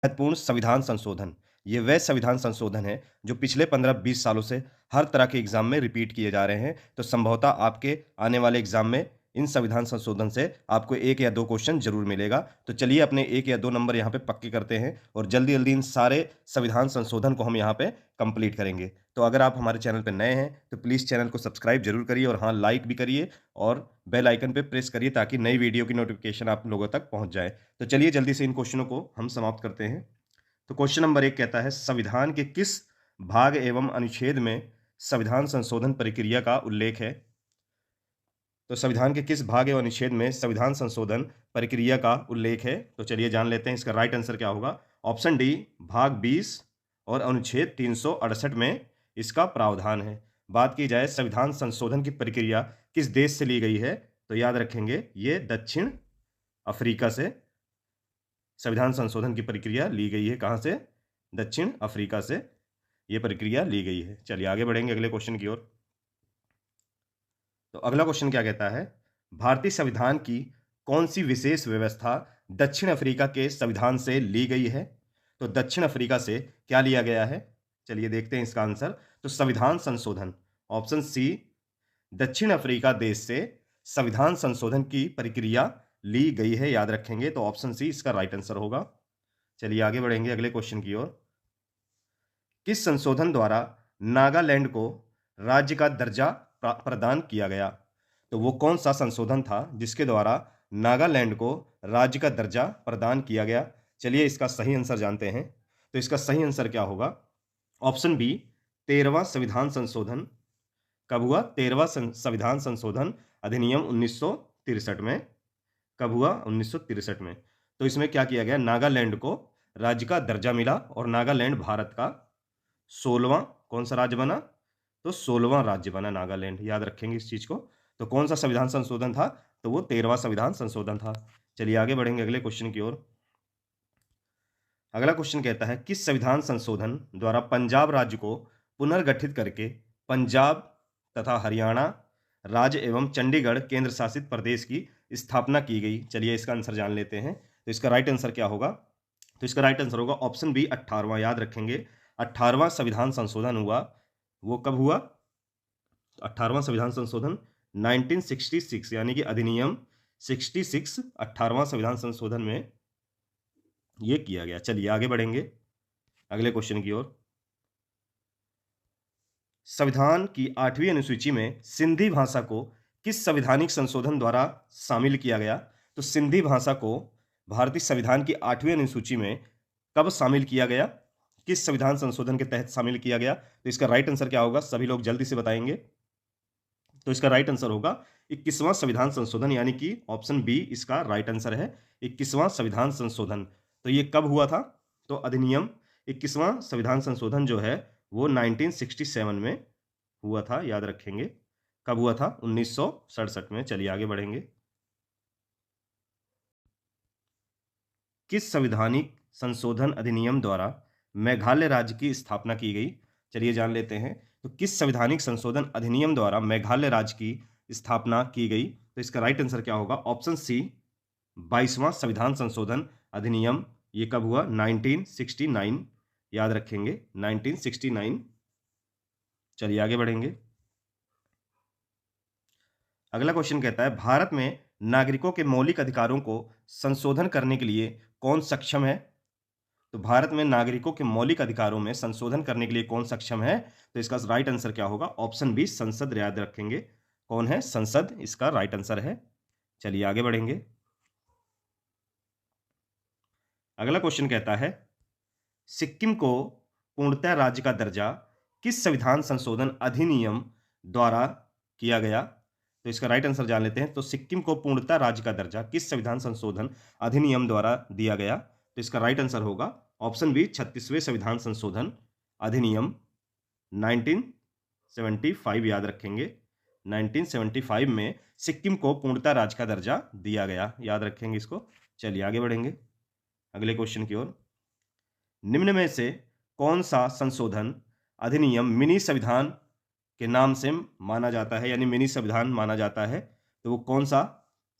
महत्वपूर्ण संविधान संशोधन। ये वह संविधान संशोधन है जो पिछले 15-20 सालों से हर तरह के एग्ज़ाम में रिपीट किए जा रहे हैं। तो संभवतः आपके आने वाले एग्ज़ाम में इन संविधान संशोधन से आपको 1 या 2 क्वेश्चन ज़रूर मिलेगा। तो चलिए अपने 1 या 2 नंबर यहाँ पे पक्के करते हैं और जल्दी-जल्दी इन सारे संविधान संशोधन को हम यहाँ पे कंप्लीट करेंगे। तो अगर आप हमारे चैनल पे नए हैं, तो प्लीज़ चैनल को सब्सक्राइब ज़रूर करिए और हाँ, लाइक भी करिए और बेल आइकन पे प्रेस करिए ताकि नई वीडियो की नोटिफ़िकेशन आप लोगों तक पहुँच जाए। तो चलिए जल्दी से इन क्वेश्चनों को हम समाप्त करते हैं। तो क्वेश्चन नंबर 1 कहता है संविधान के किस भाग एवं अनुच्छेद में संविधान संशोधन प्रक्रिया का उल्लेख है? तो संविधान के किस भाग एवं अनुच्छेद में संविधान संशोधन प्रक्रिया का उल्लेख है? तो चलिए जान लेते हैं इसका राइट आंसर क्या होगा। ऑप्शन डी भाग 20 और अनुच्छेद 368 में इसका प्रावधान है। बात की जाए संविधान संशोधन की प्रक्रिया किस देश से ली गई है? तो याद रखेंगे ये दक्षिण अफ्रीका से संविधान संशोधन की प्रक्रिया ली गई है। कहाँ से? दक्षिण अफ्रीका से ये प्रक्रिया ली गई है। चलिए आगे बढ़ेंगे अगले क्वेश्चन की ओर। तो अगला क्वेश्चन क्या कहता है? भारतीय संविधान की कौन सी विशेष व्यवस्था दक्षिण अफ्रीका के संविधान से ली गई है? तो दक्षिण अफ्रीका से क्या लिया गया है? चलिए देखते हैं इसका आंसर। तो संविधान संशोधन, ऑप्शन सी, दक्षिण अफ्रीका देश से संविधान संशोधन की प्रक्रिया ली गई है। याद रखेंगे तो ऑप्शन सी इसका राइट आंसर होगा। चलिए आगे बढ़ेंगे अगले क्वेश्चन की ओर। किस संशोधन द्वारा नागालैंड को राज्य का दर्जा प्रदान किया गया? तो वो कौन सा संशोधन था जिसके द्वारा नागालैंड को राज्य का दर्जा प्रदान किया गया? चलिए इसका सही आंसर जानते हैं। तो इसका सही आंसर क्या होगा? ऑप्शन बी 13वां संविधान संशोधन। कब हुआ? 13वां संविधान संशोधन अधिनियम 1963 में। कब हुआ? 1963 में। तो इसमें क्या किया गया? नागालैंड को राज्य का दर्जा मिला और नागालैंड भारत का 16वां कौन सा राज्य बना? तो 16वां राज्य बना नागालैंड। याद रखेंगे इस चीज को। तो कौन सा संविधान संशोधन था? तो वो 13वां संविधान संशोधन था। चलिए आगे बढ़ेंगे अगले क्वेश्चन की ओर। अगला क्वेश्चन कहता है किस संविधान संशोधन द्वारा पंजाब राज्य को पुनर्गठित करके पंजाब तथा हरियाणा राज्य एवं चंडीगढ़ केंद्र शासित प्रदेश की स्थापना की गई? चलिए इसका आंसर जान लेते हैं। तो इसका राइट आंसर क्या होगा? तो इसका राइट आंसर होगा ऑप्शन बी 18वां। याद रखेंगे 18वां संविधान संशोधन हुआ। वो कब हुआ? 18वां संविधान संशोधन 1966 यानी कि अधिनियम 66 18वां संविधान संशोधन में ये किया गया। चलिए आगे बढ़ेंगे अगले क्वेश्चन की ओर। संविधान की 8वीं अनुसूची में सिंधी भाषा को किस संवैधानिक संशोधन द्वारा शामिल किया गया? तो सिंधी भाषा को भारतीय संविधान की 8वीं अनुसूची में कब शामिल किया गया? किस संविधान संशोधन के तहत शामिल किया गया? तो इसका राइट आंसर क्या होगा? सभी लोग जल्दी से बताएंगे। तो इसका राइट आंसर होगा 21वां संविधान संशोधन यानी कि ऑप्शन बी इसका राइट आंसर है। 21वां संविधान संशोधन। तो ये कब हुआ था? तो अधिनियम 21वां संविधान संशोधन जो है वो 1967 में हुआ था। याद रखेंगे कब हुआ था? 1967 में। चलिए आगे बढ़ेंगे। किस संवैधानिक संशोधन अधिनियम द्वारा मेघालय राज्य की स्थापना की गई? चलिए जान लेते हैं। तो किस संवैधानिक संशोधन अधिनियम द्वारा मेघालय राज्य की स्थापना की गई? तो इसका राइट आंसर क्या होगा? ऑप्शन सी 22वां संविधान संशोधन अधिनियम। ये कब हुआ? 1969। याद रखेंगे 1969। चलिए आगे बढ़ेंगे। अगला क्वेश्चन कहता है भारत में नागरिकों के मौलिक अधिकारों को संशोधन करने के लिए कौन सक्षम है? तो भारत में नागरिकों के मौलिक अधिकारों में संशोधन करने के लिए कौन सक्षम है? तो इसका राइट आंसर क्या होगा? ऑप्शन बी संसद। याद रखेंगे कौन है? संसद इसका राइट आंसर है। चलिए आगे बढ़ेंगे। अगला क्वेश्चन कहता है सिक्किम को पूर्णतः राज्य का दर्जा किस संविधान संशोधन अधिनियम द्वारा किया गया? तो इसका राइट आंसर जान लेते हैं। तो सिक्किम को पूर्णतः राज्य का दर्जा किस संविधान संशोधन अधिनियम द्वारा दिया गया? तो इसका राइट आंसर होगा ऑप्शन बी 36वें संविधान संशोधन अधिनियम 1975। याद रखेंगे 1975 में सिक्किम को पूर्णतः राज्य का दर्जा दिया गया। याद रखेंगे इसको। चलिए आगे बढ़ेंगे अगले क्वेश्चन की ओर। निम्न में से कौन सा संशोधन अधिनियम मिनी संविधान के नाम से माना जाता है यानी मिनी संविधान माना जाता है? तो वो कौन सा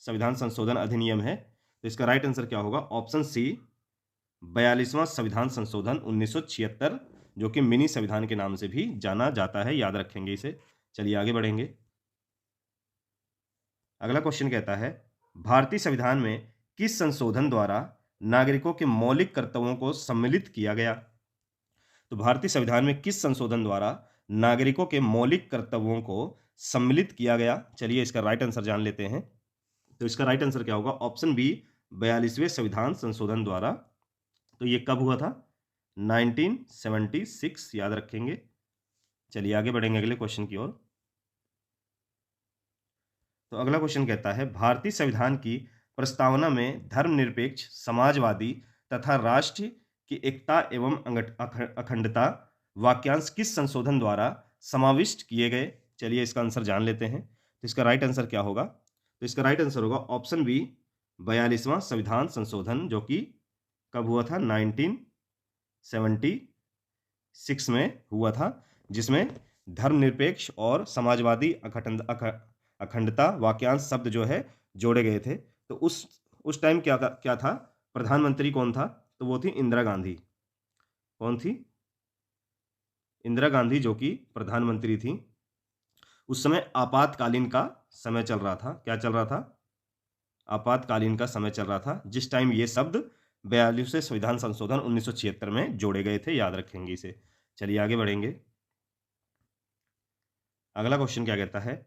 संविधान संशोधन अधिनियम है? तो इसका राइट आंसर क्या होगा? ऑप्शन सी 42वां संविधान संशोधन 1976, जो कि मिनी संविधान के नाम से भी जाना जाता है, याद रखेंगे इसे। चलिए आगे बढ़ेंगे। अगला क्वेश्चन कहता है, भारतीय संविधान में किस संशोधन द्वारा नागरिकों के मौलिक कर्तव्यों को सम्मिलित किया गया? तो भारतीय संविधान में किस संशोधन द्वारा नागरिकों के मौलिक कर्तव्यों को सम्मिलित किया गया? चलिए इसका राइट आंसर जान लेते हैं। तो इसका राइट आंसर क्या होगा? ऑप्शन बी, 42वें संविधान संशोधन द्वारा। तो ये कब हुआ था? 1976, याद रखेंगे। चलिए आगे बढ़ेंगे अगले क्वेश्चन की ओर। तो अगला क्वेश्चन कहता है, भारतीय संविधान की प्रस्तावना में धर्मनिरपेक्ष, समाजवादी तथा राष्ट्र की एकता एवं अखंडता वाक्यांश किस संशोधन द्वारा समाविष्ट किए गए? चलिए इसका आंसर जान लेते हैं। तो इसका राइट आंसर क्या होगा? तो इसका राइट आंसर होगा ऑप्शन बी, 42वां संविधान संशोधन, जो कि कब हुआ था? 1976 में हुआ था, जिसमें धर्मनिरपेक्ष और समाजवादी अखंडता वाक्यांश शब्द जो है जोड़े गए थे। तो उस टाइम क्या था? प्रधानमंत्री कौन था? तो वो थी इंदिरा गांधी। कौन थी? इंदिरा गांधी, जो कि प्रधानमंत्री थी। उस समय आपातकालीन का समय चल रहा था। क्या चल रहा था? आपातकालीन का समय चल रहा था, जिस टाइम ये शब्द 42वें संविधान संशोधन 1976 में जोड़े गए थे, याद रखेंगे इसे। चलिए आगे बढ़ेंगे। अगला क्वेश्चन क्या कहता है,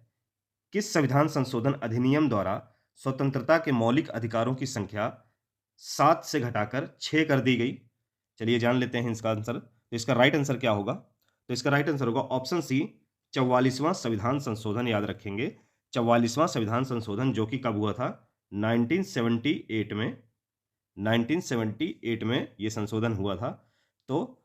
किस संविधान संशोधन अधिनियम द्वारा स्वतंत्रता के मौलिक अधिकारों की संख्या 7 से घटाकर 6 कर दी गई? चलिए जान लेते हैं इसका आंसर। तो इसका राइट आंसर क्या होगा? तो इसका राइट आंसर होगा ऑप्शन सी, 44वां संविधान संशोधन, याद रखेंगे। 44वां संविधान संशोधन, जो कि कब हुआ था? 1978 में। 1978 में ये संशोधन हुआ था। तो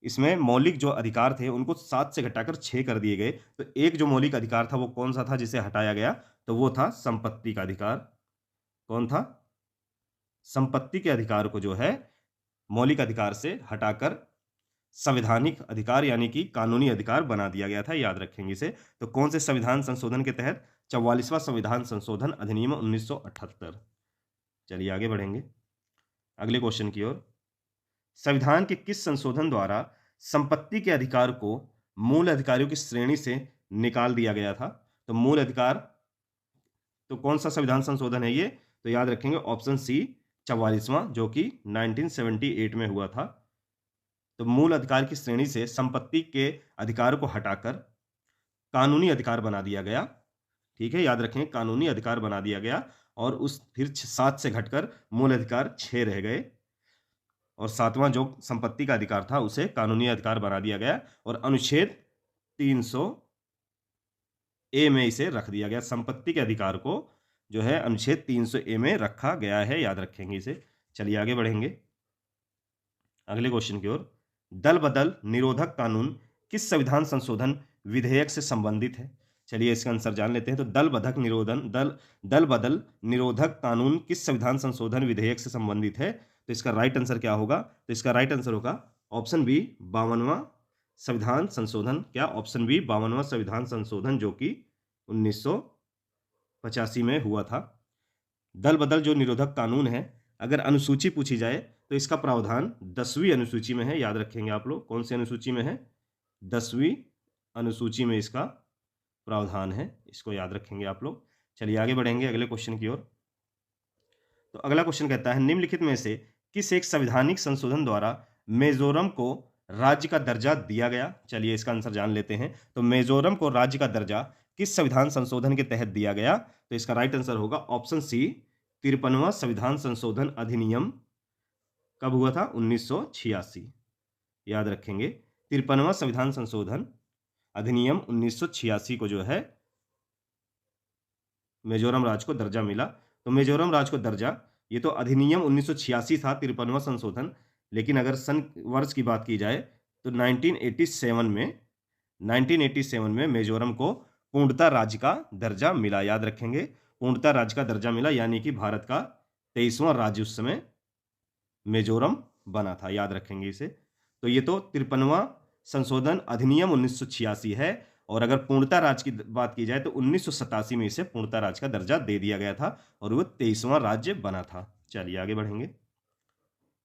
इसमें मौलिक जो अधिकार थे उनको 7 से घटाकर 6 कर दिए गए। तो एक जो मौलिक अधिकार था वो कौन सा था जिसे हटाया गया? तो वो था संपत्ति का अधिकार। कौन था? संपत्ति के अधिकार को जो है मौलिक अधिकार से हटाकर संवैधानिक अधिकार यानी कि कानूनी अधिकार बना दिया गया था, याद रखेंगे इसे। तो कौन से संविधान संशोधन के तहत? 44वां संविधान संशोधन अधिनियम 1978। चलिए आगे बढ़ेंगे अगले क्वेश्चन की ओर। संविधान के किस संशोधन द्वारा संपत्ति के अधिकार को मूल अधिकारों की श्रेणी से निकाल दिया गया था? तो मूल अधिकार, तो कौन सा संविधान संशोधन है ये? तो याद रखेंगे ऑप्शन सी, 44वां, जो कि 1978 में हुआ था। तो मूल अधिकार की श्रेणी से संपत्ति के अधिकार को हटाकर कानूनी अधिकार बना दिया गया। ठीक है, याद रखें, कानूनी अधिकार बना दिया गया। और उस फिर 7 से घटकर मूल अधिकार 6 रह गए, और 7वां जो संपत्ति का अधिकार था उसे कानूनी अधिकार बना दिया गया, और अनुच्छेद 300 ए में इसे रख दिया गया। संपत्ति के अधिकार को जो है अनुच्छेद 300 ए में रखा गया है, याद रखेंगे इसे। चलिए आगे बढ़ेंगे अगले क्वेश्चन की ओर। दल बदल निरोधक कानून किस संविधान संशोधन विधेयक से संबंधित है? चलिए इसका आंसर जान लेते हैं। तो दल बदल निरोधक कानून किस संविधान संशोधन विधेयक से संबंधित है? तो इसका राइट आंसर क्या होगा? तो इसका राइट आंसर होगा ऑप्शन बी, 52वां संविधान संशोधन। क्या? ऑप्शन बी, 52वां संविधान संशोधन, जो कि 1985 में हुआ था। दल बदल जो निरोधक कानून है, अगर अनुसूची पूछी जाए तो इसका प्रावधान 10वीं अनुसूची में है, याद रखेंगे आप लोग। कौन सी अनुसूची में है? 10वीं अनुसूची में इसका प्रावधान है, इसको याद रखेंगे आप लोग। चलिए आगे बढ़ेंगे अगले क्वेश्चन की ओर। तो अगला क्वेश्चन कहता है, निम्नलिखित में से किस एक संवैधानिक संशोधन द्वारा मिजोरम को राज्य का दर्जा दिया गया? चलिए इसका आंसर जान लेते हैं। तो मिजोरम को राज्य का दर्जा किस संविधान संशोधन के तहत दिया गया? तो इसका राइट आंसर होगा ऑप्शन सी, 53वां संविधान संशोधन अधिनियम। कब हुआ था? 1986, याद रखेंगे। 53वां संविधान संशोधन अधिनियम 1986 को जो है मिजोरम राज्य को दर्जा मिला। तो मिजोरम राज्य को दर्जा, ये तो अधिनियम 1986 था, 53वां संशोधन। लेकिन अगर सन वर्ष की बात की जाए तो 1987 में मिजोरम को पूर्णतः राज्य का दर्जा मिला, याद रखेंगे। पूर्णतः राज्य का दर्जा मिला, यानी कि भारत का 23वां राज्य उस समय मिजोरम बना था, याद रखेंगे इसे। तो ये तो 53वां संशोधन अधिनियम 1986 है। और अगर पूर्णतः राज्य की बात की जाए तो 1987 में इसे पूर्णतः राज्य का दर्जा दे दिया गया था, और वो 23वां राज्य बना था। चलिए आगे बढ़ेंगे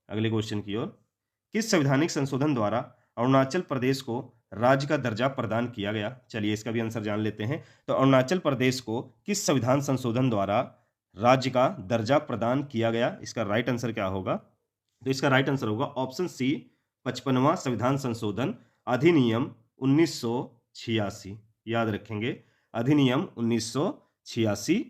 अगले क्वेश्चन की ओर, किस संवैधानिक संशोधन द्वारा अरुणाचल प्रदेश को राज्य का दर्जा प्रदान किया गया? चलिए इसका भी आंसर जान लेते हैं। तो अरुणाचल प्रदेश को किस संविधान संशोधन द्वारा राज्य का दर्जा प्रदान किया गया? इसका राइट आंसर क्या होगा? तो इसका राइट आंसर होगा ऑप्शन सी, 55वां संविधान संशोधन अधिनियम 1986। याद रखेंगे, अधिनियम 1986।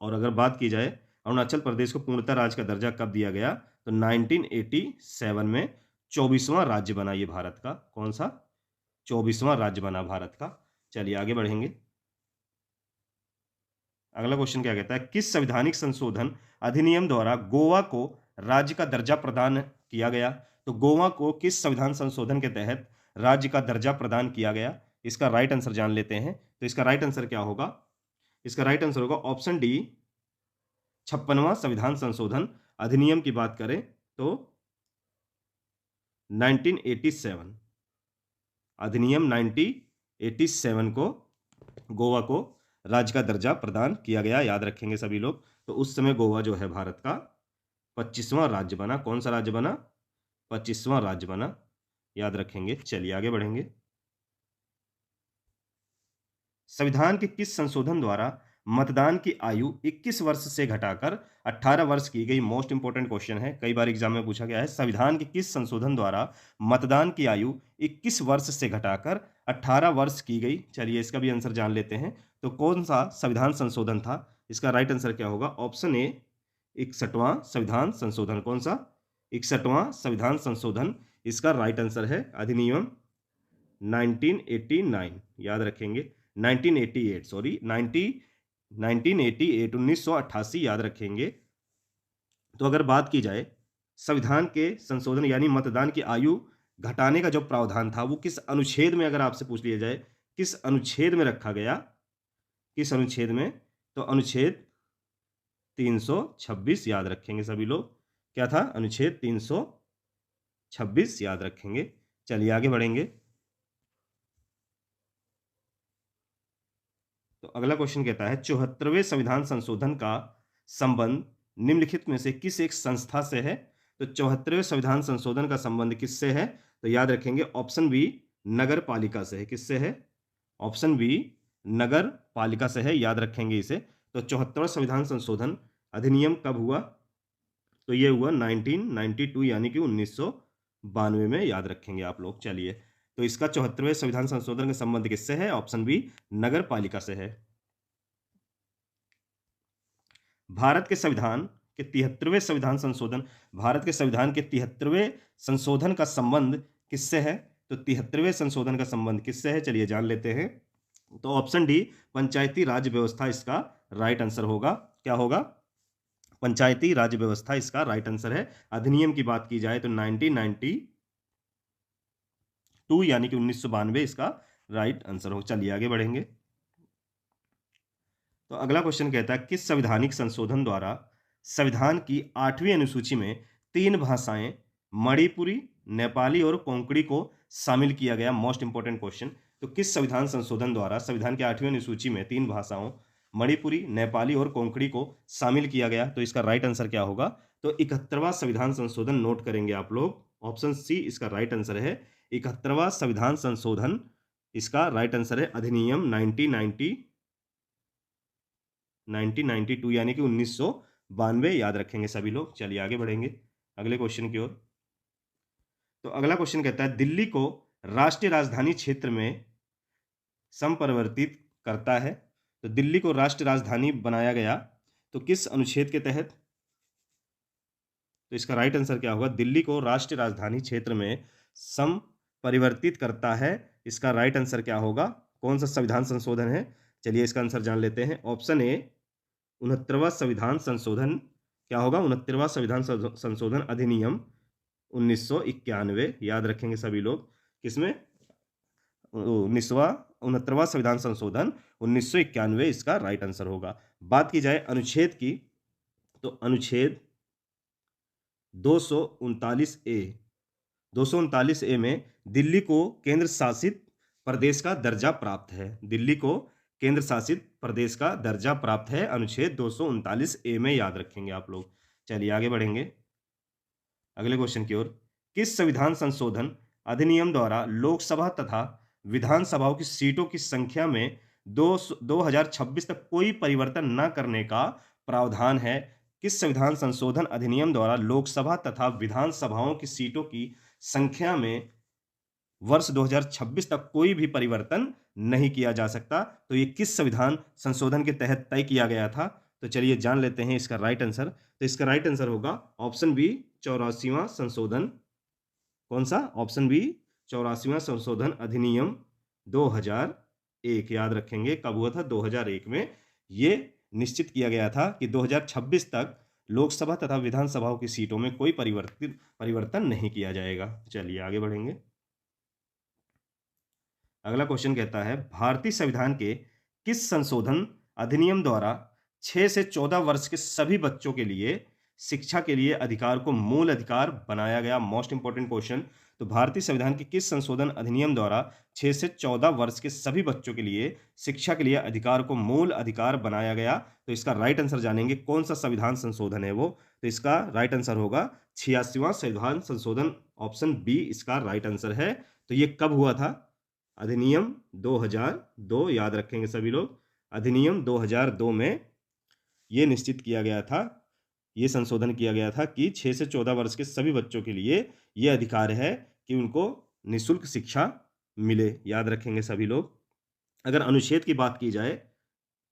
और अगर बात की जाए अरुणाचल प्रदेश को पूर्णतः राज्य का दर्जा कब दिया गया, तो 1987 में 24वां राज्य बना ये भारत का। कौन सा? 24वां राज्य बना भारत का। चलिए आगे बढ़ेंगे। अगला क्वेश्चन क्या कहता है, किस संवैधानिक संशोधन अधिनियम द्वारा गोवा को राज्य का दर्जा प्रदान किया गया? तो गोवा को किस संविधान संशोधन के तहत राज्य का दर्जा प्रदान किया गया? इसका राइट आंसर जान लेते हैं। तो इसका राइट आंसर क्या होगा? इसका राइट आंसर होगा ऑप्शन डी, 56वां संविधान संशोधन अधिनियम की बात करें तो 1987, अधिनियम 1987 को गोवा को राज्य का दर्जा प्रदान किया गया। याद रखेंगे सभी लोग। तो उस समय गोवा जो है भारत का 25वां राज्य बना। कौन सा राज्य बना? 25वां राज्य बना। याद रखेंगे। चलिए आगे बढ़ेंगे। संविधान के किस संशोधन द्वारा मतदान की आयु 21 वर्ष से घटाकर 18 वर्ष की गई? मोस्ट इंपोर्टेंट क्वेश्चन है, कई बार एग्जाम में पूछा गया है। संविधान के किस संशोधन द्वारा मतदान की आयु 21 वर्ष से घटाकर 18 वर्ष की गई? चलिए इसका भी आंसर जान लेते हैं। तो कौन सा संविधान संशोधन था? इसका राइट आंसर क्या होगा? ऑप्शन ए, 61वां संविधान संशोधन। कौन सा? 61वां संविधान संशोधन इसका राइट आंसर है। अधिनियम 1989। याद रखेंगे, 1988, सॉरी 1988, 1988 याद रखेंगे। तो अगर बात की जाए संविधान के संशोधन यानी मतदान की आयु घटाने का जो प्रावधान था वो किस अनुच्छेद में, अगर आपसे पूछ लिया जाए किस अनुच्छेद में रखा गया, किस अनुच्छेद में, तो अनुच्छेद 326 याद रखेंगे सभी लोग। क्या था? अनुच्छेद 326 याद रखेंगे। चलिए आगे बढ़ेंगे। तो अगला क्वेश्चन कहता है 74वें संविधान संशोधन का संबंध निम्नलिखित में से किस एक संस्था से है? तो 74वें संविधान संशोधन का संबंध किससे है? तो याद रखेंगे ऑप्शन बी, नगर पालिका से है। किससे है? ऑप्शन बी, नगर पालिका से है। याद रखेंगे इसे। तो 74वां संविधान संशोधन अधिनियम कब हुआ? तो ये हुआ 1992 यानी कि 1992 में। याद रखेंगे आप लोग। चलिए, तो इसका 74वें संविधान संशोधन का संबंध किससे है? ऑप्शन बी, नगर पालिका से है। भारत के संविधान के 73वें संविधान संशोधन, भारत के संविधान के 73वें संशोधन का संबंध किससे है? तो 73वें संशोधन का संबंध किससे है? चलिए जान लेते हैं। तो ऑप्शन डी, पंचायती राज व्यवस्था इसका राइट आंसर होगा। क्या होगा? पंचायती राज व्यवस्था इसका राइट आंसर है। अधिनियम की बात की जाए तो 1992 यानी कि 1992 इसका राइट आंसर हो। चलिए आगे बढ़ेंगे। तो अगला क्वेश्चन कहता है किस संवैधानिक संशोधन द्वारा संविधान की 8वीं अनुसूची में 3 भाषाएं मणिपुरी, नेपाली और कोंकणी को शामिल किया गया? Most important question. तो किस संविधान संशोधन द्वारा संविधान की 8वीं अनुसूची में 3 भाषाओं मणिपुरी, नेपाली और कोंकणी को शामिल किया गया? तो इसका राइट आंसर क्या होगा? तो 71वां संविधान संशोधन नोट करेंगे आप लोग। ऑप्शन सी इसका राइट आंसर है। 71वां संविधान संशोधन इसका राइट आंसर है। अधिनियम 1992 यानी कि 1992 याद रखेंगे सभी लोग। चलिए आगे बढ़ेंगे अगले क्वेश्चन की ओर। तो अगला क्वेश्चन कहता है दिल्ली को राष्ट्रीय राजधानी क्षेत्र में संपरिवर्तित करता है। तो दिल्ली को राष्ट्रीय राजधानी बनाया गया तो किस अनुच्छेद के तहत? तो इसका राइट आंसर क्या होगा? दिल्ली को राष्ट्रीय राजधानी क्षेत्र में संपरिवर्तित करता है। इसका राइट आंसर क्या होगा? कौन सा संविधान संशोधन है? चलिए इसका आंसर जान लेते हैं। ऑप्शन ए, 69वां संविधान संशोधन। क्या होगा? 69वां संविधान संशोधन अधिनियम 1991। याद रखेंगे सभी लोग। किसमें? 69वां संविधान संशोधन 1991 इसका राइट आंसर होगा। बात की जाए अनुच्छेद की तो अनुच्छेद 239 ए में दिल्ली को केंद्र शासित प्रदेश का दर्जा प्राप्त है। दिल्ली को केंद्र शासित प्रदेश का दर्जा प्राप्त है अनुच्छेद 239 ए में। याद रखेंगे आप लोग। चलिए आगे बढ़ेंगे। अगले क्वेश्चन की ओर, किस संविधान संशोधन अधिनियम द्वारा लोकसभा तथा विधानसभाओं की सीटों की संख्या में 2026 तक कोई परिवर्तन न करने का प्रावधान है? किस संविधान संशोधन अधिनियम द्वारा लोकसभा तथा विधानसभाओं की सीटों की संख्या में वर्ष 2026 तक कोई भी परिवर्तन नहीं किया जा सकता? तो ये किस संविधान संशोधन के तहत तय किया गया था? तो चलिए जान लेते हैं इसका राइट आंसर। तो इसका राइट आंसर होगा ऑप्शन बी, 84वां संशोधन। कौन सा? ऑप्शन बी, 84वां संशोधन अधिनियम 2001। याद रखेंगे कब हुआ था? 2001 में ये निश्चित किया गया था कि 2026 तक लोकसभा तथा विधानसभाओं की सीटों में कोई परिवर्तन नहीं किया जाएगा। चलिए आगे बढ़ेंगे। अगला क्वेश्चन कहता है, भारतीय संविधान के किस संशोधन अधिनियम द्वारा 6 से 14 वर्ष के सभी बच्चों के लिए शिक्षा के लिए अधिकार को मूल अधिकार बनाया गया? Most important question. तो भारतीय संविधान के किस संशोधन अधिनियम द्वारा 6 से 14 वर्ष के सभी बच्चों के लिए शिक्षा के लिए अधिकार को मूल अधिकार बनाया गया? तो इसका राइट आंसर जानेंगे, कौन सा संविधान संशोधन है वो। तो इसका राइट आंसर होगा 86वां संविधान संशोधन। ऑप्शन बी इसका राइट आंसर है। तो ये कब हुआ था? अधिनियम 2002। याद रखेंगे सभी लोग, अधिनियम 2002 में ये निश्चित किया गया था, ये संशोधन किया गया था कि 6 से 14 वर्ष के सभी बच्चों के लिए ये अधिकार है कि उनको निःशुल्क शिक्षा मिले। याद रखेंगे सभी लोग। अगर अनुच्छेद की बात की जाए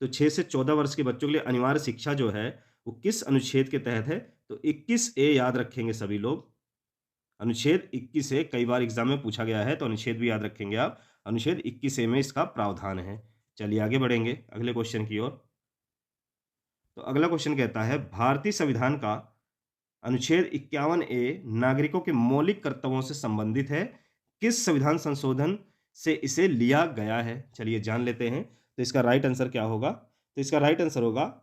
तो 6 से 14 वर्ष के बच्चों के लिए अनिवार्य शिक्षा जो है वो किस अनुच्छेद के तहत है? तो 21A। याद रखेंगे सभी लोग, अनुच्छेद 21A कई बार एग्जाम में पूछा गया है, तो अनुच्छेद भी याद रखेंगे आप। अनुच्छेद 21A में इसका प्रावधान है। चलिए आगे बढ़ेंगे अगले क्वेश्चन की ओर। तो अगला क्वेश्चन कहता है, भारतीय संविधान का अनुच्छेद 51A नागरिकों के मौलिक कर्तव्यों से संबंधित है। किस संविधान संशोधन से इसे लिया गया है? चलिए जान लेते हैं। तो इसका राइट आंसर क्या होगा? तो इसका राइट आंसर होगा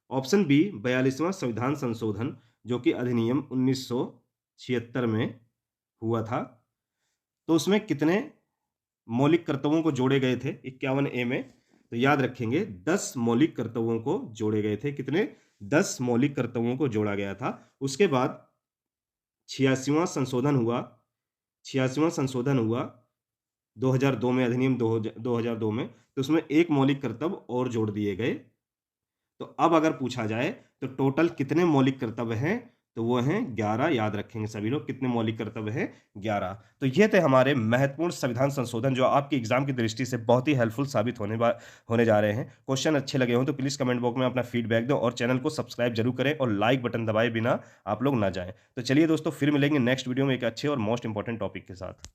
ऑप्शन बी, 42वां संविधान संशोधन, जो कि अधिनियम 1976 में हुआ था। तो उसमें कितने मौलिक कर्तव्यों को जोड़े गए थे 51A में? तो याद रखेंगे 10 मौलिक कर्तव्यों को जोड़े गए थे। कितने? 10 मौलिक कर्तव्यों को जोड़ा गया था। उसके बाद 86वां संशोधन हुआ। 86वां संशोधन हुआ 2002 में, अधिनियम 2002 में। तो उसमें एक मौलिक कर्तव्य और जोड़ दिए गए। तो अब अगर पूछा जाए तो टोटल कितने मौलिक कर्तव्य हैं? तो वो हैं 11। याद रखेंगे सभी लोग, कितने मौलिक कर्तव्य हैं? 11। तो ये थे हमारे महत्वपूर्ण संविधान संशोधन जो आपकी एग्जाम की दृष्टि से बहुत ही हेल्पफुल साबित होने जा रहे हैं। क्वेश्चन अच्छे लगे हों तो प्लीज कमेंट बॉक्स में अपना फीडबैक दो और चैनल को सब्सक्राइब जरूर करें और लाइक बटन दबाए बिना आप लोग ना जाएं। तो चलिए दोस्तों, फिर मिलेंगे नेक्स्ट वीडियो में एक अच्छे और मोस्ट इंपॉर्टेंट टॉपिक के साथ।